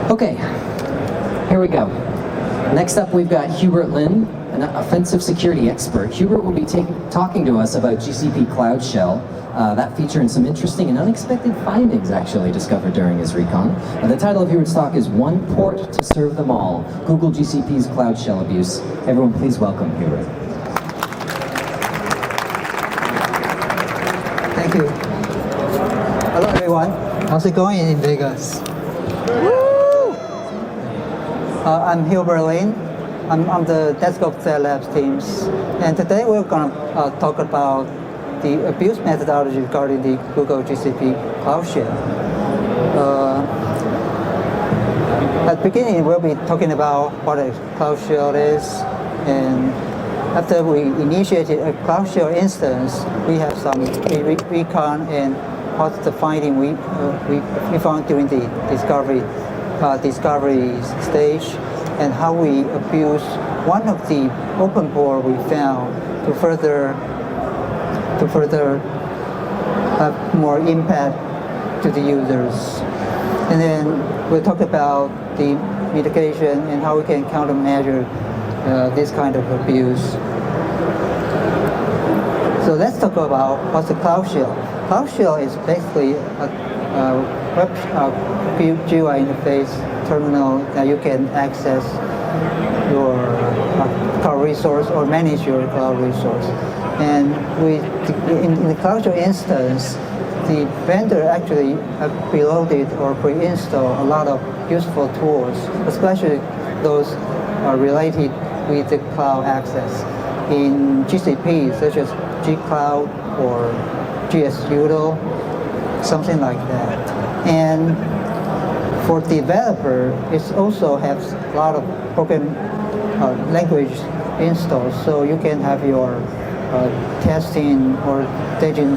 Okay, here we go. Next up, we've got Hubert Lin, an offensive security expert. Hubert will be talking to us about GCP Cloud Shell, that feature and some interesting and unexpected findings actually discovered during his recon. The title of Hubert's talk is One Port to Serve Them All, Google GCP's Cloud Shell Abuse. Everyone please welcome Hubert. Thank you. Hello everyone. How's it going in Vegas? Woo! I'm Hubert Lin. I'm the Desktop Threat Labs teams. And today we're going to talk about the abuse methodology regarding the Google GCP Cloud Shell. At the beginning, we'll be talking about what a Cloud Shell is. And after we initiated a Cloud Shell instance, we have some recon and what's the finding we found during the discovery stage, and how we abuse one of the open port we found to further have more impact to the users. And then we'll talk about the mitigation and how we can countermeasure this kind of abuse. So let's talk about what's the Cloud Shell. Cloud Shell is basically a web GUI interface terminal that you can access your cloud resource or manage your cloud resource. And in the Cloud Shell instance, the vendor actually preloaded or pre-installed a lot of useful tools, especially those related with the cloud access in GCP, such as gcloud or gsudo, something like that. And for developer, it also has a lot of program language installed, so you can have your testing or staging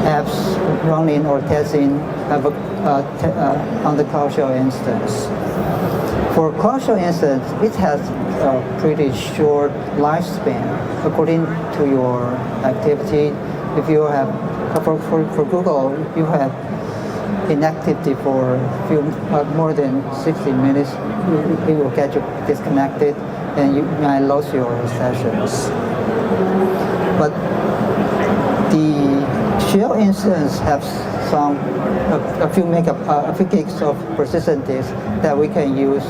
apps running or testing on the Cloud Shell instance. For Cloud Shell instance, it has a pretty short lifespan according to your activity. If you have, for Google, you have inactivity for more than 60 minutes, it will get you disconnected and you might lose your sessions. But the Shell instance has a few gigs of persistent disk that we can use,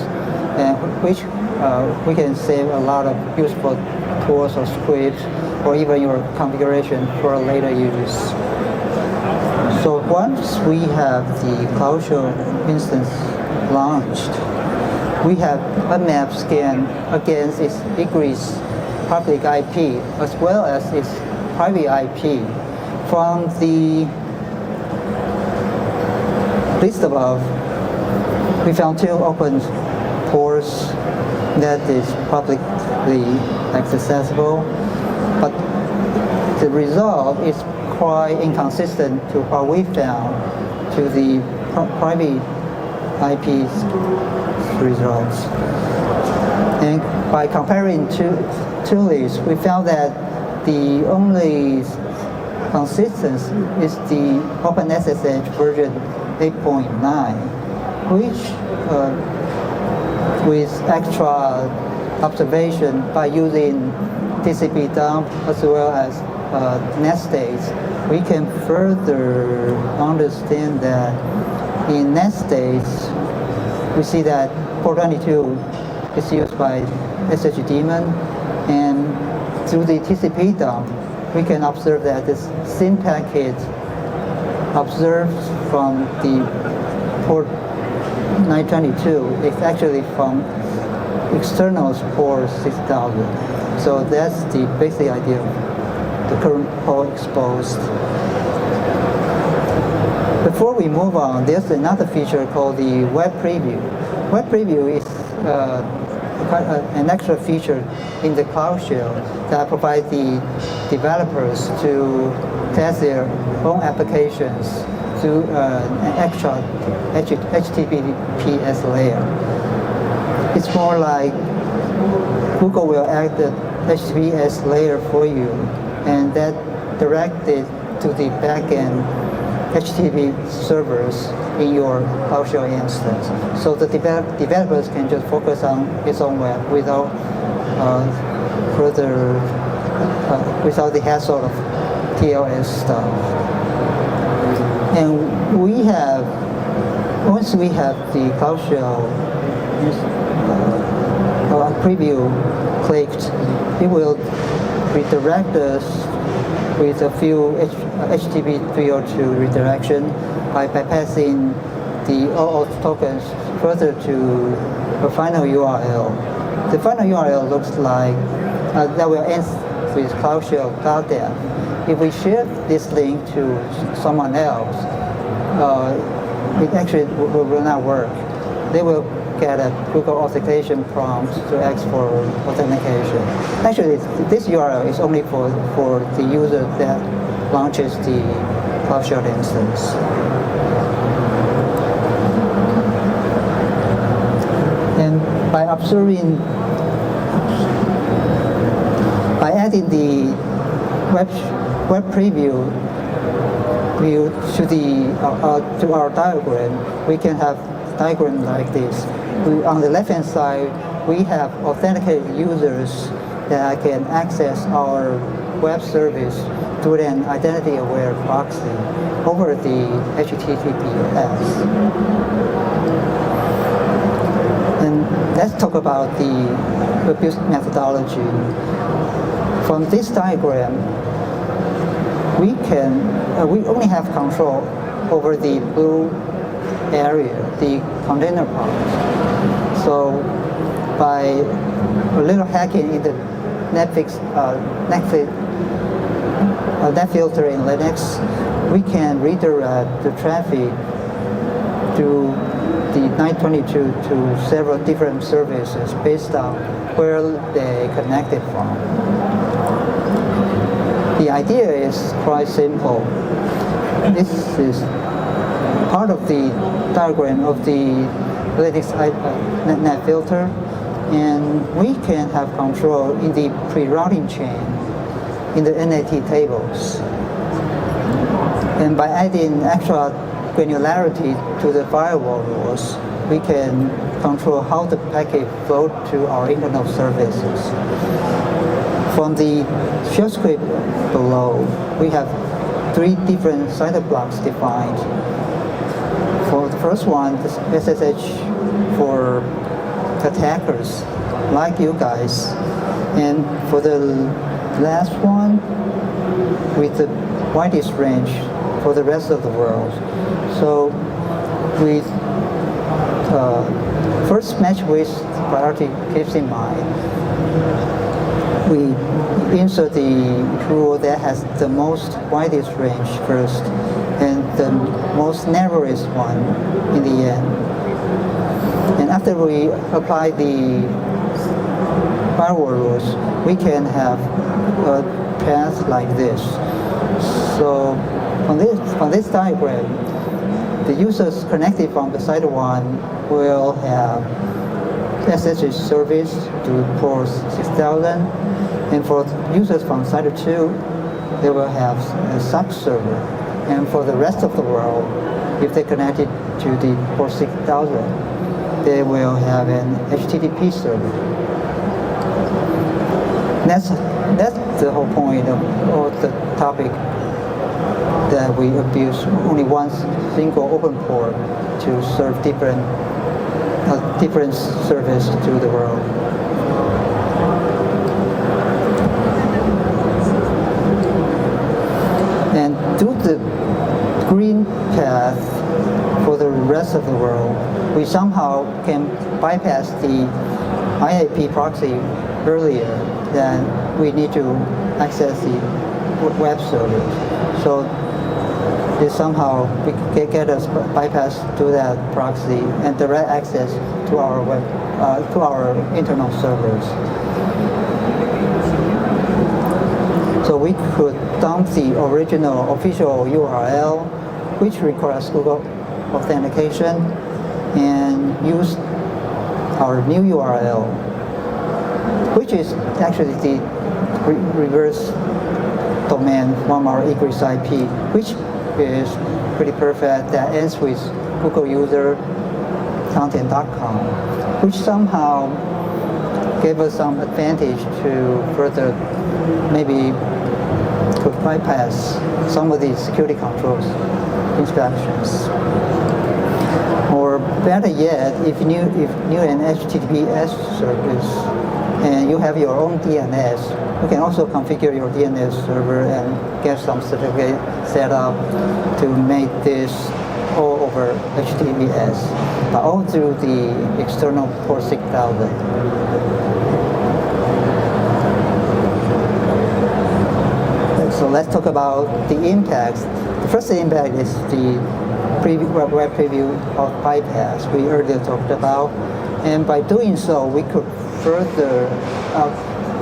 which we can save a lot of useful tools or scripts or even your configuration for later use. So once we have the Cloud Shell instance launched, we have a map scan against its egress public IP as well as its private IP. From the list above, we found 2 open ports that is publicly accessible, but the result is quite inconsistent to what we found to the private IP results. And by comparing two lists, we found that the only consistent is the OpenSSH version 8.9, which with extra observation by using TCP dump as well as netspace, we can further understand that in netspace, we see that port 22 is used by SSH daemon, and through the TCP dump, we can observe that this SYN packet observed from the port 922 is actually from external port 6000. So that's the basic idea of the current port exposed. Before we move on, there's another feature called the web preview. Web preview is an extra feature in the Cloud Shell that provides the developers to test their own applications through an extra HTTPS layer. It's more like Google will add the HTTPS layer for you, and that directed to the backend HTTP servers in your Cloud Shell instance. So the developers can just focus on its own web without without the hassle of TLS stuff. And once we have the Cloud Shell preview clicked, it will redirect us with a few HTTP 302 redirection by bypassing the OAuth tokens further to a final URL. The final URL looks like that will end with Cloud Shell Cloud Dev. If we share this link to someone else, it actually will not work. They will get a Google authentication prompt to ask for authentication. Actually, this URL is only for the user that launches the Cloud Shell instance. And by adding the web preview view to our diagram, we can have diagram like this. On the left-hand side, we have authenticated users that can access our web service through an identity-aware proxy over the HTTPS. And let's talk about the abuse methodology. From this diagram, we only have control over the blue area, the container part. So by a little hacking in the Netfilter in Linux, we can redirect the traffic through the 922 to several different services based on where they connected from. The idea is quite simple. This is part of the diagram of the Linux Netfilter, and we can have control in the pre-routing chain in the NAT tables. And by adding extra granularity to the firewall rules, we can control how the packet flow to our internal services. From the shell script below, we have 3 different CIDR blocks defined. For the first one, the SSH for attackers like you guys. And for the last one, with the widest range for the rest of the world. So we first match with priority keeps in mind. We insert the rule that has the most widest range first and the most narrowest one in the end. And after we apply the firewall rules, we can have a path like this. So on this diagram, the users connected from the side 1 will have SSH service to port 6000, and for users from side 2, they will have a SOC server. And for the rest of the world, if they connected to the port 6000, they will have an HTTP server. That's the whole point of the topic, that we abuse only one single open port to serve different service to the world. And through the green path for the rest of the world, we somehow can bypass the IAP proxy earlier than we need to access the web servers. So this somehow we can get us bypass to that proxy and direct access to our web, to our internal servers. So we could dump the original official URL, which requires Google authentication, and use our new URL, which is actually the reverse domain from our egress IP, which is pretty perfect, that ends with Google user content.com, which somehow gave us some advantage to further maybe to bypass some of these security controls instructions. Or better yet, if you knew an HTTPS service and you have your own DNS, you can also configure your DNS server and get some certificate set up to make this all over HTTPS, but all through the external port 6000. So let's talk about the impacts. The first impact is the web preview of bypass we earlier talked about, and by doing so, we could further,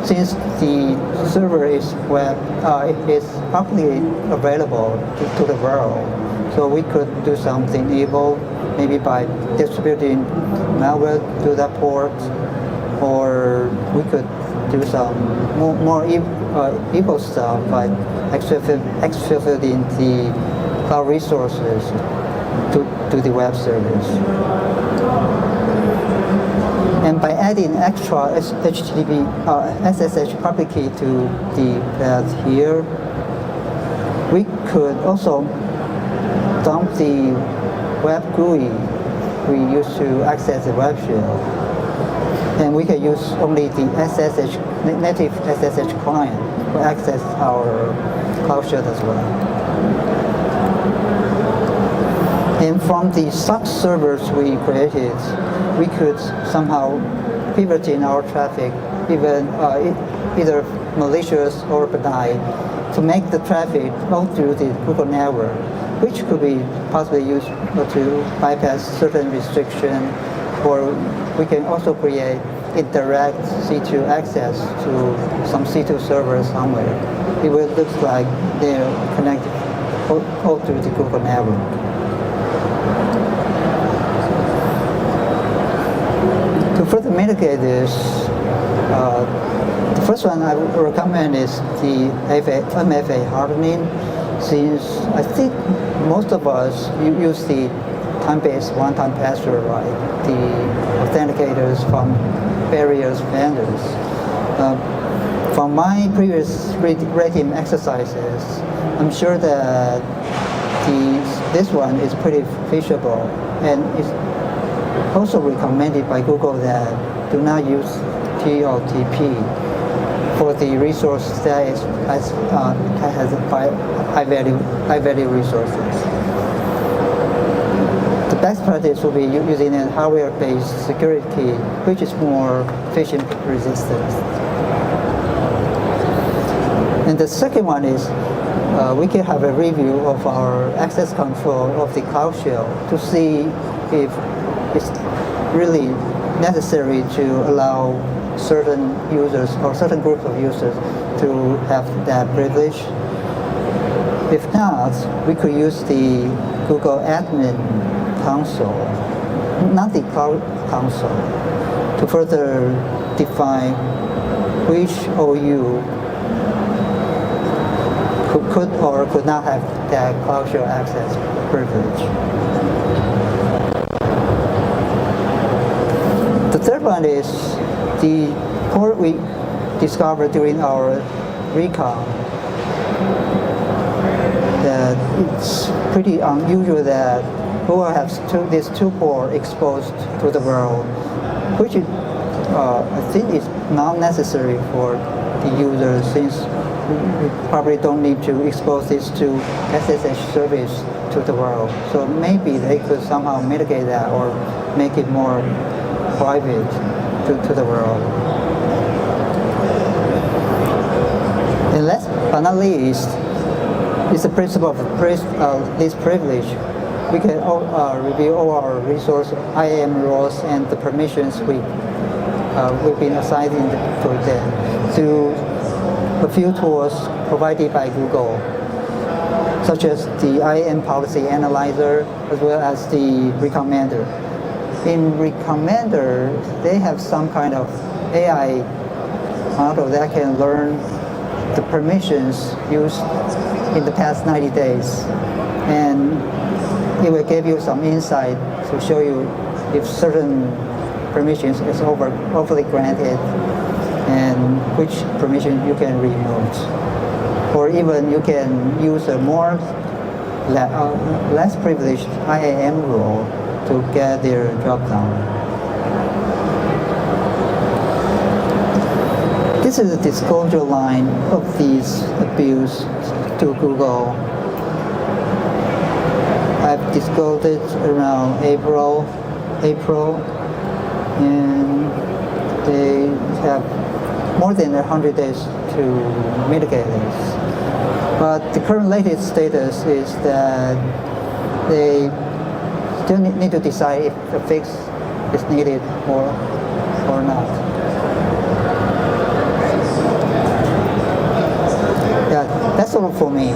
since the server is publicly available to the world, so we could do something evil, maybe by distributing malware to that port, or we could do some more evil stuff by exfiltrating the cloud resources to the web service. And by adding extra HTTP SSH public key to the path here, we could also dump the web GUI we use to access the web shell. And we can use only the SSH, native SSH client to access our Cloud Shell as well. And from the SOC servers we created, we could somehow pivot in our traffic, even either malicious or benign, to make the traffic go through the Google network, which could be possibly used to bypass certain restrictions, or we can also create indirect C2 access to some C2 servers somewhere. It will look like they're connected all through the Google network. To further mitigate this, the first one I would recommend is the MFA hardening, since I think most of us use the time-based one-time password, right? The authenticators from various vendors. From my previous rating exercises, I'm sure that this one is pretty phishable, and it's also recommended by Google that do not use TLTP for the resource that has high value resources. The best practice will be using a hardware-based security key, which is more phishing resistant. And the second one is we can have a review of our access control of the Cloud Shell to see if it's really necessary to allow certain users or certain groups of users to have that privilege. If not, we could use the Google Admin Console, not the Cloud Console, to further define which OU could or could not have that Cloud Shell access privilege. The third one is the port we discovered during our recon. That it's pretty unusual that Google has these two ports exposed to the world, which I think is not necessary for the user, since we probably don't need to expose these two SSH service to the world. So maybe they could somehow mitigate that or make it more private to the world. And last but not least, is the principle of least privilege. We can review all our resource IAM roles and the permissions we've been assigning to them through a few tools provided by Google, such as the IAM policy analyzer as well as the recommender. In recommender, they have some kind of AI model that can learn the permissions used in the past 90 days. And it will give you some insight to show you if certain permissions is overly granted and which permission you can remove. Or even you can use a more less privileged IAM role to get their drop down. This is a disclosure line of these abuse to Google. I've disclosed it around April, and they have more than 100 days to mitigate this. But the current latest status is that they still need to decide if a fix is needed or not. Yeah, that's all for me.